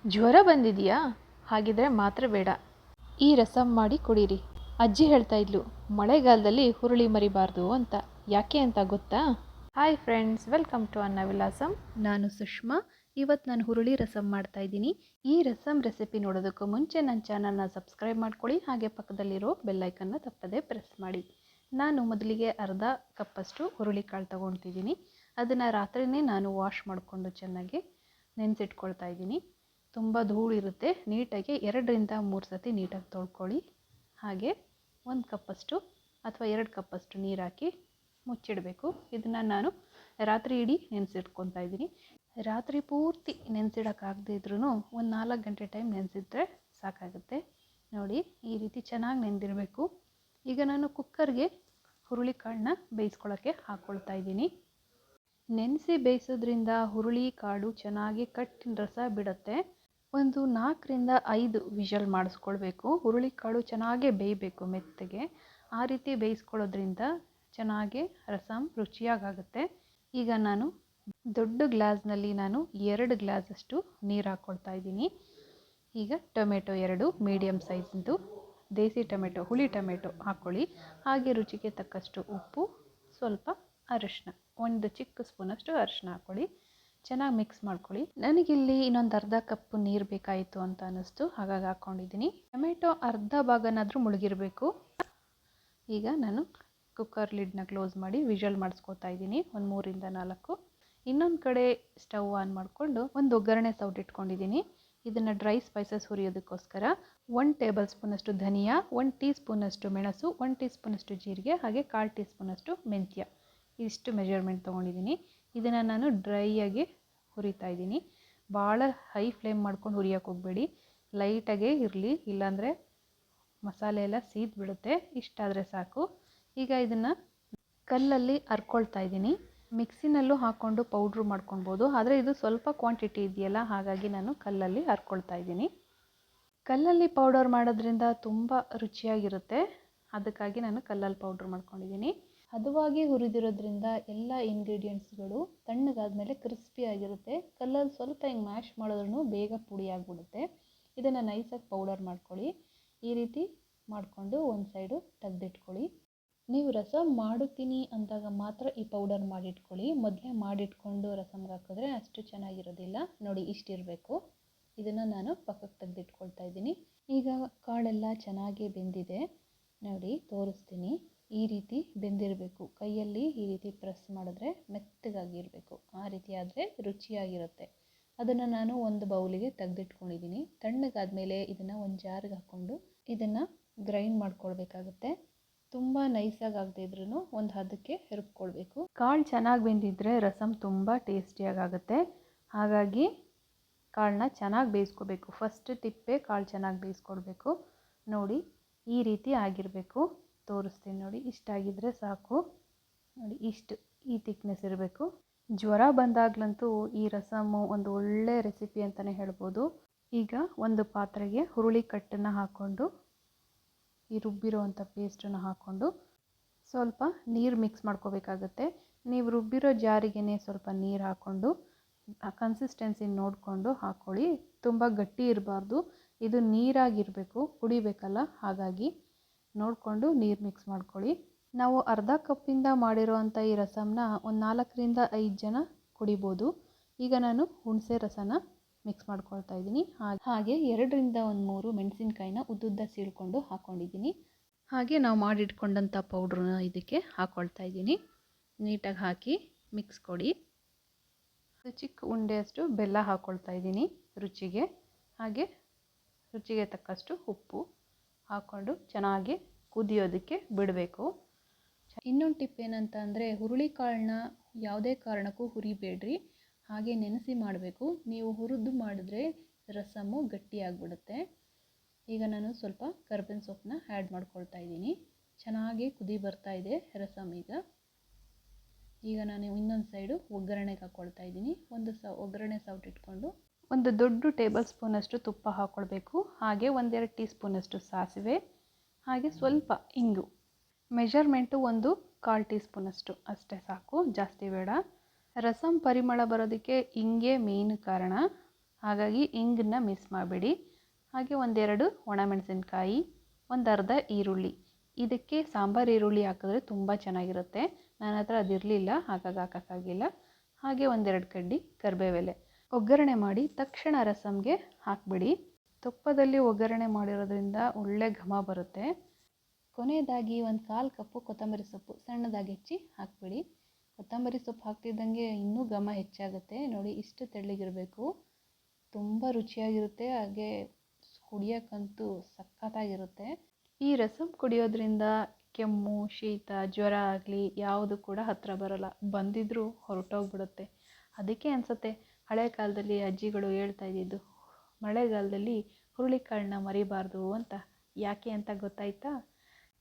ಜ್ವರ ಬಂದಿದೆಯಾ? ಹಾಗಿದ್ರೆ ಮಾತ್ರೆ ಬೇಡ. ಈ ರಸಂ ಮಾಡಿ ಕುಡೀರಿ. ಅಜ್ಜಿ ಹೇಳ್ತಾ ಇದ್ಲು, ಮಳೆಗಾಲದಲ್ಲಿ ಹುರುಳಿ ಮರಿಬಾರ್ದು ಅಂತ. ಯಾಕೆ ಅಂತ ಗೊತ್ತಾ? ಹಾಯ್ ಫ್ರೆಂಡ್ಸ್, ವೆಲ್ಕಮ್ ಟು ಅನ್ನ ವಿಲಾಸಂ. ನಾನು ಸುಷ್ಮಾ. ಇವತ್ತು ನಾನು ಹುರುಳಿ ರಸಂ ಮಾಡ್ತಾ ಇದ್ದೀನಿ. ಈ ರಸಂ ರೆಸಿಪಿ ನೋಡೋದಕ್ಕೂ ಮುಂಚೆ ನನ್ನ ಚಾನಲ್ನ ಸಬ್ಸ್ಕ್ರೈಬ್ ಮಾಡ್ಕೊಳ್ಳಿ, ಹಾಗೆ ಪಕ್ಕದಲ್ಲಿರೋ ಬೆಲ್ಲೈಕನ್ನ ತಪ್ಪದೇ ಪ್ರೆಸ್ ಮಾಡಿ. ನಾನು ಮೊದಲಿಗೆ ಅರ್ಧ ಕಪ್ಪಷ್ಟು ಹುರುಳಿಕಾಳು ತೊಗೊಳ್ತಿದ್ದೀನಿ. ಅದನ್ನು ರಾತ್ರಿನೇ ನಾನು ವಾಶ್ ಮಾಡಿಕೊಂಡು ಚೆನ್ನಾಗಿ ನೆನೆಸಿಟ್ಕೊಳ್ತಾ ಇದ್ದೀನಿ. ತುಂಬ ಧೂಳಿರುತ್ತೆ, ನೀಟಾಗಿ 2-3 ಸತಿ ನೀಟಾಗಿ ತೊಳ್ಕೊಳ್ಳಿ. ಹಾಗೆ 1 ಕಪ್ಪಷ್ಟು ಅಥವಾ 2 ಕಪ್ಪಷ್ಟು ನೀರು ಹಾಕಿ ಮುಚ್ಚಿಡಬೇಕು. ಇದನ್ನು ನಾನು ರಾತ್ರಿ ಇಡೀ ನೆನೆಸಿಟ್ಕೊತಾ ಇದ್ದೀನಿ. ರಾತ್ರಿ ಪೂರ್ತಿ ನೆನೆಸಿಡೋಕ್ಕಾಗದೇ ಇದ್ರೂ ಒಂದು 4 ಗಂಟೆ ಟೈಮ್ ನೆನೆಸಿದ್ರೆ ಸಾಕಾಗುತ್ತೆ. ನೋಡಿ, ಈ ರೀತಿ ಚೆನ್ನಾಗಿ ನೆನೆದಿರಬೇಕು. ಈಗ ನಾನು ಕುಕ್ಕರ್ಗೆ ಹುರುಳಿಕಾಳನ್ನ ಬೇಯಿಸ್ಕೊಳ್ಳೋಕ್ಕೆ ಹಾಕ್ಕೊಳ್ತಾ ಇದ್ದೀನಿ. ನೆನೆಸಿ ಬೇಯಿಸೋದ್ರಿಂದ ಹುರುಳಿ ಕಾಳು ಚೆನ್ನಾಗಿ ಕಟ್ಟಿನ ರಸ ಬಿಡುತ್ತೆ. ಒಂದು 4-5 ವಿಷಲ್ ಮಾಡಿಸ್ಕೊಳ್ಬೇಕು. ಹುರುಳಿಕಾಳು ಚೆನ್ನಾಗೇ ಬೇಯಬೇಕು ಮೆತ್ತಗೆ. ಆ ರೀತಿ ಬೇಯಿಸ್ಕೊಳ್ಳೋದ್ರಿಂದ ಚೆನ್ನಾಗಿ ರಸಂ ರುಚಿಯಾಗುತ್ತೆ. ಈಗ ನಾನು ದೊಡ್ಡ ಗ್ಲಾಸ್ನಲ್ಲಿ 2 ಗ್ಲಾಸಷ್ಟು ನೀರು ಹಾಕ್ಕೊಳ್ತಾ ಇದ್ದೀನಿ. ಈಗ ಟೊಮೆಟೊ 2 ಮೀಡಿಯಮ್ ಸೈಜಿಂದು ದೇಸಿ ಟೊಮೆಟೊ, ಹುಳಿ ಟೊಮೆಟೊ ಹಾಕ್ಕೊಳ್ಳಿ. ಹಾಗೆ ರುಚಿಗೆ ತಕ್ಕಷ್ಟು ಉಪ್ಪು, ಸ್ವಲ್ಪ ಅರಿಶಿನ, 1 ಚಿಕ್ಕ ಸ್ಪೂನಷ್ಟು ಅರಿಶಿನ ಹಾಕ್ಕೊಳ್ಳಿ. ಚೆನ್ನಾಗಿ ಮಿಕ್ಸ್ ಮಾಡ್ಕೊಳ್ಳಿ. ನನಗಿಲ್ಲಿ ಇನ್ನೊಂದು ಅರ್ಧ ಕಪ್ ನೀರು ಬೇಕಾಯಿತು ಅಂತ ಅನ್ನಿಸ್ತು, ಹಾಗಾಗಿ ಹಾಕ್ಕೊಂಡಿದ್ದೀನಿ. ಟೊಮೆಟೊ ಅರ್ಧ ಭಾಗನಾದರೂ ಮುಳುಗಿರಬೇಕು. ಈಗ ನಾನು ಕುಕ್ಕರ್ ಲಿಡ್ನ ಕ್ಲೋಸ್ ಮಾಡಿ ವಿಷಲ್ ಮಾಡಿಸ್ಕೊತಾ ಇದ್ದೀನಿ, ಒಂದು 3-4. ಇನ್ನೊಂದು ಕಡೆ ಸ್ಟವ್ ಆನ್ ಮಾಡಿಕೊಂಡು ಒಂದು ಒಗ್ಗರಣೆ ಸೌಟ್ ಇಟ್ಕೊಂಡಿದ್ದೀನಿ. ಇದನ್ನು ಡ್ರೈ ಸ್ಪೈಸಸ್ ಹುರಿಯೋದಕ್ಕೋಸ್ಕರ 1 ಟೇಬಲ್ ಸ್ಪೂನಷ್ಟು ಧನಿಯಾ, 1 ಟೀ ಸ್ಪೂನಷ್ಟು ಮೆಣಸು, 1 ಟೀ ಸ್ಪೂನಷ್ಟು ಜೀರಿಗೆ, ಹಾಗೆ 1/4 ಟೀ ಸ್ಪೂನಷ್ಟು ಮೆಂತ್ಯ, ಇಷ್ಟು ಮೆಜರ್ಮೆಂಟ್ ತೊಗೊಂಡಿದ್ದೀನಿ. ಇದನ್ನು ನಾನು ಡ್ರೈಯಾಗಿ ಹುರಿತಾ ಇದ್ದೀನಿ. ಭಾಳ ಹೈ ಫ್ಲೇಮ್ ಮಾಡ್ಕೊಂಡು ಹುರಿಯೋಕೆ ಹೋಗಬೇಡಿ, ಲೈಟಾಗೇ ಇರಲಿ, ಇಲ್ಲಾಂದರೆ ಮಸಾಲೆ ಎಲ್ಲ ಸೀದ್ ಬಿಡುತ್ತೆ. ಇಷ್ಟಾದರೆ ಸಾಕು. ಈಗ ಇದನ್ನು ಕಲ್ಲಲ್ಲಿ ಹರ್ಕೊಳ್ತಾ ಇದ್ದೀನಿ. ಮಿಕ್ಸಿನಲ್ಲೂ ಹಾಕ್ಕೊಂಡು ಪೌಡ್ರು ಮಾಡ್ಕೊಳ್ಬೋದು, ಆದರೆ ಇದು ಸ್ವಲ್ಪ ಕ್ವಾಂಟಿಟಿ ಇದೆಯಲ್ಲ, ಹಾಗಾಗಿ ನಾನು ಕಲ್ಲಲ್ಲಿ ಹರ್ಕೊಳ್ತಾ ಇದ್ದೀನಿ. ಕಲ್ಲಲ್ಲಿ ಪೌಡರ್ ಮಾಡೋದ್ರಿಂದ ತುಂಬ ರುಚಿಯಾಗಿರುತ್ತೆ, ಅದಕ್ಕಾಗಿ ನಾನು ಕಲ್ಲಲ್ಲಿ ಪೌಡ್ರ್ ಮಾಡ್ಕೊಂಡಿದ್ದೀನಿ. ಹದವಾಗಿ ಹುರಿದಿರೋದ್ರಿಂದ ಎಲ್ಲ ಇಂಗ್ರೀಡಿಯೆಂಟ್ಸ್ಗಳು ತಣ್ಣಗಾದ್ಮೇಲೆ ಕ್ರಿಸ್ಪಿಯಾಗಿರುತ್ತೆ. ಕಲ್ಲಲ್ಲಿ ಸ್ವಲ್ಪ ಹಿಂಗೆ ಮ್ಯಾಶ್ ಮಾಡಿದ್ರೂ ಬೇಗ ಪುಡಿ ಆಗಿಬಿಡುತ್ತೆ. ಇದನ್ನು ನೈಸಾಗಿ ಪೌಡರ್ ಮಾಡ್ಕೊಳ್ಳಿ. ಈ ರೀತಿ ಮಾಡಿಕೊಂಡು ಒಂದು ಸೈಡು ತೆಗೆದಿಟ್ಕೊಳ್ಳಿ. ನೀವು ರಸಂ ಮಾಡುತ್ತೀನಿ ಅಂದಾಗ ಮಾತ್ರ ಈ ಪೌಡರ್ ಮಾಡಿಟ್ಕೊಳ್ಳಿ. ಮೊದಲೇ ಮಾಡಿಟ್ಕೊಂಡು ರಸಮ್ಗೆ ಹಾಕಿದ್ರೆ ಅಷ್ಟು ಚೆನ್ನಾಗಿರೋದಿಲ್ಲ. ನೋಡಿ, ಇಷ್ಟಿರಬೇಕು. ಇದನ್ನು ನಾನು ಪಕ್ಕಕ್ಕೆ ತೆಗೆದಿಟ್ಕೊಳ್ತಾ ಇದ್ದೀನಿ. ಈಗ ಕಾಳೆಲ್ಲ ಚೆನ್ನಾಗಿ ಬೆಂದಿದೆ. ನೋಡಿ, ತೋರಿಸ್ತೀನಿ. ಈ ರೀತಿ ಬೆಂದಿರಬೇಕು. ಕೈಯಲ್ಲಿ ಈ ರೀತಿ ಪ್ರೆಸ್ ಮಾಡಿದ್ರೆ ಮೆತ್ತಗಾಗಿರಬೇಕು. ಆ ರೀತಿ ಆದರೆ ರುಚಿಯಾಗಿರುತ್ತೆ. ಅದನ್ನು ನಾನು ಒಂದು ಬೌಲಿಗೆ ತೆಗೆದಿಟ್ಕೊಂಡಿದ್ದೀನಿ. ತಣ್ಣಗಾದ್ಮೇಲೆ ಇದನ್ನು ಒಂದು ಜಾರ್ಗೆ ಹಾಕ್ಕೊಂಡು ಇದನ್ನು ಗ್ರೈಂಡ್ ಮಾಡ್ಕೊಳ್ಬೇಕಾಗುತ್ತೆ. ತುಂಬ ನೈಸಾಗಿ ಆಗದೇ ಇದ್ರೂ ಒಂದು ಹದಕ್ಕೆ ರುಬ್ಕೊಳ್ಬೇಕು. ಕಾಳು ಚೆನ್ನಾಗಿ ಬೆಂದಿದ್ರೆ ರಸಂ ತುಂಬ ಟೇಸ್ಟಿಯಾಗುತ್ತೆ. ಹಾಗಾಗಿ ಕಾಳನ್ನ ಚೆನ್ನಾಗಿ ಬೇಯಿಸ್ಕೋಬೇಕು. ಫಸ್ಟ್ ತಿಪ್ಪೆ ಕಾಳು ಚೆನ್ನಾಗಿ ಬೇಯಿಸ್ಕೊಳ್ಬೇಕು. ನೋಡಿ, ಈ ರೀತಿ ಆಗಿರಬೇಕು. ತೋರಿಸ್ತೀನಿ ನೋಡಿ, ಇಷ್ಟಾಗಿದ್ದರೆ ಸಾಕು. ನೋಡಿ, ಈ ಥಿಕ್ನೆಸ್ ಇರಬೇಕು. ಜ್ವರ ಬಂದಾಗಲಂತೂ ಈ ರಸಮ್ಮು ಒಂದು ಒಳ್ಳೆ ರೆಸಿಪಿ ಅಂತಲೇ ಹೇಳ್ಬೋದು. ಈಗ ಒಂದು ಪಾತ್ರೆಗೆ ಹುರುಳಿ ಕಟ್ಟನ್ನು ಹಾಕ್ಕೊಂಡು ಈ ರುಬ್ಬಿರೋವಂಥ ಪೇಸ್ಟನ್ನು ಹಾಕ್ಕೊಂಡು ಸ್ವಲ್ಪ ನೀರು ಮಿಕ್ಸ್ ಮಾಡ್ಕೋಬೇಕಾಗತ್ತೆ. ನೀವು ರುಬ್ಬಿರೋ ಜಾರಿಗೆನೇ ಸ್ವಲ್ಪ ನೀರು ಹಾಕ್ಕೊಂಡು ಕನ್ಸಿಸ್ಟೆನ್ಸಿ ನೋಡಿಕೊಂಡು ಹಾಕ್ಕೊಳ್ಳಿ. ತುಂಬ ಗಟ್ಟಿ ಇರಬಾರ್ದು, ಇದು ನೀರಾಗಿರಬೇಕು, ಕುಡಿಬೇಕಲ್ಲ, ಹಾಗಾಗಿ ನೋಡಿಕೊಂಡು ನೀರು ಮಿಕ್ಸ್ ಮಾಡ್ಕೊಳ್ಳಿ. ನಾವು ಅರ್ಧ ಕಪ್ಪಿಂದ ಮಾಡಿರೋವಂಥ ಈ ರಸಮ್ನ ಒಂದು 4-5 ಜನ ಕುಡಿಬೋದು. ಈಗ ನಾನು ಹುಣಸೆ ರಸನ ಮಿಕ್ಸ್ ಮಾಡ್ಕೊಳ್ತಾ ಇದ್ದೀನಿ. ಹಾಗೆ 2-3 ಮೆಣಸಿನ್ಕಾಯಿನ ಉದ್ದುದ್ದ ಸೀಳ್ಕೊಂಡು ಹಾಕ್ಕೊಂಡಿದ್ದೀನಿ. ಹಾಗೆ ನಾವು ಮಾಡಿಟ್ಕೊಂಡಂಥ ಪೌಡ್ರನ್ನ ಇದಕ್ಕೆ ಹಾಕ್ಕೊಳ್ತಾ ಇದ್ದೀನಿ. ನೀಟಾಗಿ ಹಾಕಿ ಮಿಕ್ಸ್ ಕೊಡಿ. ಚಿಕ್ಕ ಉಂಡೆಯಷ್ಟು ಬೆಲ್ಲ ಹಾಕ್ಕೊಳ್ತಾ ಇದ್ದೀನಿ ರುಚಿಗೆ. ಹಾಗೆ ರುಚಿಗೆ ತಕ್ಕಷ್ಟು ಉಪ್ಪು ಹಾಕ್ಕೊಂಡು ಚೆನ್ನಾಗಿ ಕುದಿಯೋದಕ್ಕೆ ಬಿಡಬೇಕು. ಇನ್ನೊಂದು ಟಿಪ್ ಏನಂತ ಅಂದರೆ, ಹುರುಳಿಕಾಳನ್ನ ಯಾವುದೇ ಕಾರಣಕ್ಕೂ ಹುರಿಬೇಡ್ರಿ, ಹಾಗೆ ನೆನೆಸಿ ಮಾಡಬೇಕು. ನೀವು ಹುರಿದು ಮಾಡಿದ್ರೆ ರಸಮ್ಮು ಗಟ್ಟಿಯಾಗಿಬಿಡುತ್ತೆ. ಈಗ ನಾನು ಸ್ವಲ್ಪ ಕರ್ಬೇವಿನ ಸೊಪ್ಪನ್ನ ಆ್ಯಡ್ ಮಾಡ್ಕೊಳ್ತಾ ಇದ್ದೀನಿ. ಚೆನ್ನಾಗಿ ಕುದಿ ಬರ್ತಾ ಇದೆ ರಸಮ್. ಈಗ ನಾನು ಇನ್ನೊಂದು ಸೈಡು ಒಗ್ಗರಣೆಗೆ ಹಾಕ್ಕೊಳ್ತಾ ಇದ್ದೀನಿ. ಒಗ್ಗರಣೆ ಸೌಟ್ ಇಟ್ಕೊಂಡು ಒಂದು ದೊಡ್ಡ ಟೇಬಲ್ ಸ್ಪೂನಷ್ಟು ತುಪ್ಪ ಹಾಕ್ಕೊಳ್ಬೇಕು. ಹಾಗೆ 1-2 ಟೀ ಸ್ಪೂನಷ್ಟು ಸಾಸಿವೆ, ಹಾಗೆ ಸ್ವಲ್ಪ ಇಂಗು. ಮೆಜರ್ಮೆಂಟು 1/4 ಟೀ ಸ್ಪೂನಷ್ಟು ಅಷ್ಟೇ ಸಾಕು, ಜಾಸ್ತಿ ಬೇಡ. ರಸಮ್ ಪರಿಮಳ ಬರೋದಕ್ಕೆ ಇಂಗೆ ಮೇನ್ ಕಾರಣ. ಹಾಗಾಗಿ ಇಂಗನ್ನ ಮಿಸ್ ಮಾಡಬೇಡಿ. ಹಾಗೆ ಒಂದೆರಡು ಒಣಮೆಣಸಿನ್ಕಾಯಿ, ಒಂದು ಅರ್ಧ ಈರುಳ್ಳಿ. ಇದಕ್ಕೆ ಸಾಂಬಾರು ಈರುಳ್ಳಿ ಹಾಕಿದ್ರೆ ತುಂಬ ಚೆನ್ನಾಗಿರುತ್ತೆ. ನನ್ನ ಹತ್ರ ಅದಿರಲಿಲ್ಲ, ಹಾಗಾಗಿ ಹಾಕೋಕ್ಕಾಗಿಲ್ಲ. ಹಾಗೆ ಒಂದೆರಡು ಕಡ್ಡಿ ಕರಿಬೇವೆಲೆ. ಒಗ್ಗರಣೆ ಮಾಡಿ ತಕ್ಷಣ ರಸಮ್ಗೆ ಹಾಕಿಬಿಡಿ. ತುಪ್ಪದಲ್ಲಿ ಒಗ್ಗರಣೆ ಮಾಡಿರೋದ್ರಿಂದ ಒಳ್ಳೆ ಘಮ ಬರುತ್ತೆ. ಕೊನೆಯದಾಗಿ ಒಂದು 1/4 ಕಪ್ಪು ಕೊತ್ತಂಬರಿ ಸೊಪ್ಪು ಸಣ್ಣದಾಗಿ ಹೆಚ್ಚಿ ಹಾಕಿಬಿಡಿ. ಕೊತ್ತಂಬರಿ ಸೊಪ್ಪು ಹಾಕ್ತಿದ್ದಂಗೆ ಇನ್ನೂ ಘಮ ಹೆಚ್ಚಾಗುತ್ತೆ. ನೋಡಿ, ಇಷ್ಟು ತೆಳ್ಳಗಿರಬೇಕು. ತುಂಬ ರುಚಿಯಾಗಿರುತ್ತೆ. ಹಾಗೆ ಕುಡಿಯೋಕ್ಕಂತೂ ಸಖತ್ತಾಗಿರುತ್ತೆ. ಈ ರಸಮ್ ಕುಡಿಯೋದ್ರಿಂದ ಕೆಮ್ಮು, ಶೀತ, ಜ್ವರ ಆಗಲಿ ಯಾವುದು ಕೂಡ ಹತ್ತಿರ ಬರೋಲ್ಲ. ಬಂದಿದ್ದರೂ ಹೊರಟೋಗ್ಬಿಡುತ್ತೆ. ಅದಕ್ಕೆ ಅನಿಸುತ್ತೆ ಹಳೆ ಕಾಲದಲ್ಲಿ ಅಜ್ಜಿಗಳು ಹೇಳ್ತಾ ಇದ್ದಿದ್ದು, ಮಳೆಗಾಲದಲ್ಲಿ ಹುರುಳಿಕಾಳನ್ನ ಮರಿಬಾರ್ದು ಅಂತ. ಯಾಕೆ ಅಂತ ಗೊತ್ತಾಯ್ತಾ?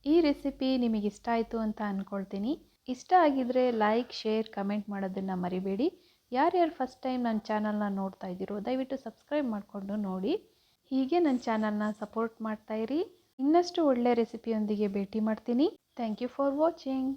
ಈ ರೆಸಿಪಿ ನಿಮಗೆ ಇಷ್ಟ ಆಯಿತು ಅಂತ ಅಂದ್ಕೊಳ್ತೀನಿ. ಇಷ್ಟ ಆಗಿದ್ದರೆ ಲೈಕ್, ಶೇರ್, ಕಮೆಂಟ್ ಮಾಡೋದನ್ನು ಮರಿಬೇಡಿ. ಯಾರ್ಯಾರು ಫಸ್ಟ್ ಟೈಮ್ ನನ್ನ ಚಾನಲ್ನ ನೋಡ್ತಾ ಇದ್ದೀರೋ ದಯವಿಟ್ಟು ಸಬ್ಸ್ಕ್ರೈಬ್ ಮಾಡಿಕೊಂಡು ನೋಡಿ. ಹೀಗೆ ನನ್ನ ಚಾನಲ್ನ ಸಪೋರ್ಟ್ ಮಾಡ್ತಾಯಿರಿ. ಇನ್ನಷ್ಟು ಒಳ್ಳೆ ರೆಸಿಪಿಯೊಂದಿಗೆ ಭೇಟಿ ಮಾಡ್ತೀನಿ. Thank you for watching.